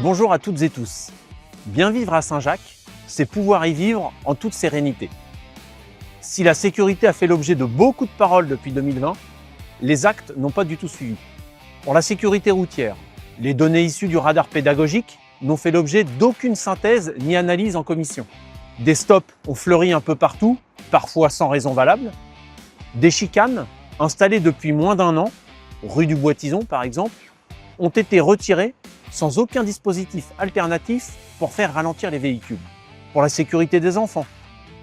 Bonjour à toutes et tous. Bien vivre à Saint-Jacques, c'est pouvoir y vivre en toute sérénité. Si la sécurité a fait l'objet de beaucoup de paroles depuis 2020, les actes n'ont pas du tout suivi. Pour la sécurité routière, les données issues du radar pédagogique n'ont fait l'objet d'aucune synthèse ni analyse en commission. Des stops ont fleuri un peu partout, parfois sans raison valable. Des chicanes, installées depuis moins d'un an, rue du Bois-Tison par exemple, ont été retirées sans aucun dispositif alternatif pour faire ralentir les véhicules. Pour la sécurité des enfants,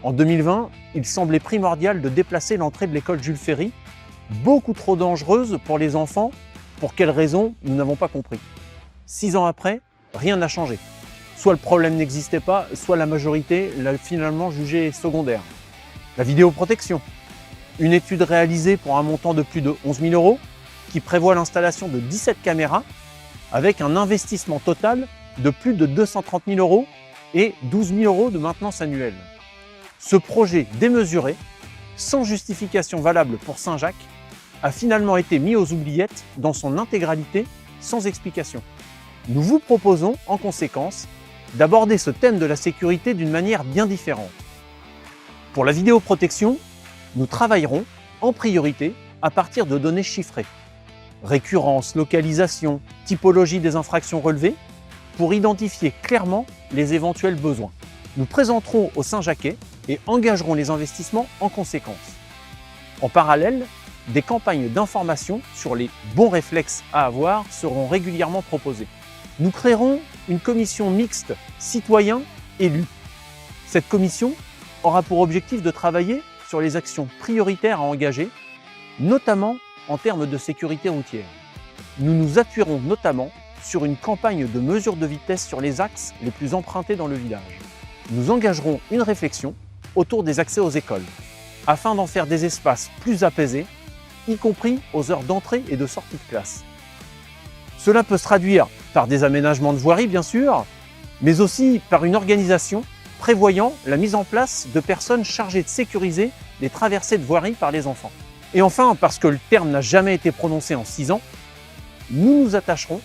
en 2020, il semblait primordial de déplacer l'entrée de l'école Jules Ferry, beaucoup trop dangereuse pour les enfants. Pour quelles raisons, nous n'avons pas compris. 6 ans après, rien n'a changé. Soit le problème n'existait pas, soit la majorité l'a finalement jugé secondaire. La vidéoprotection. Une étude réalisée pour un montant de plus de 11 000 € qui prévoit l'installation de 17 caméras avec un investissement total de plus de 230 000 € et 12 000 € de maintenance annuelle. Ce projet démesuré, sans justification valable pour Saint-Jacques, a finalement été mis aux oubliettes dans son intégralité, sans explication. Nous vous proposons, en conséquence, d'aborder ce thème de la sécurité d'une manière bien différente. Pour la vidéoprotection, nous travaillerons en priorité à partir de données chiffrées. Récurrence, localisation, typologie des infractions relevées, pour identifier clairement les éventuels besoins. Nous présenterons aux Saint-Jacquais et engagerons les investissements en conséquence. En parallèle, des campagnes d'information sur les bons réflexes à avoir seront régulièrement proposées. Nous créerons une commission mixte citoyens-élus. Cette commission aura pour objectif de travailler sur les actions prioritaires à engager, notamment en termes de sécurité routière. Nous nous appuierons notamment sur une campagne de mesure de vitesse sur les axes les plus empruntés dans le village. Nous engagerons une réflexion autour des accès aux écoles, afin d'en faire des espaces plus apaisés, y compris aux heures d'entrée et de sortie de classe. Cela peut se traduire par des aménagements de voirie bien sûr, mais aussi par une organisation prévoyant la mise en place de personnes chargées de sécuriser les traversées de voirie par les enfants. Et enfin, parce que le terme n'a jamais été prononcé en 6 ans, nous nous attacherons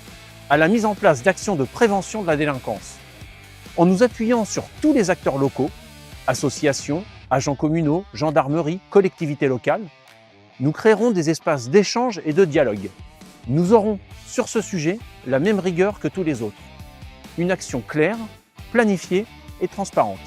à la mise en place d'actions de prévention de la délinquance. En nous appuyant sur tous les acteurs locaux, associations, agents communaux, gendarmerie, collectivités locales, nous créerons des espaces d'échange et de dialogue. Nous aurons sur ce sujet la même rigueur que tous les autres. Une action claire, planifiée et transparente.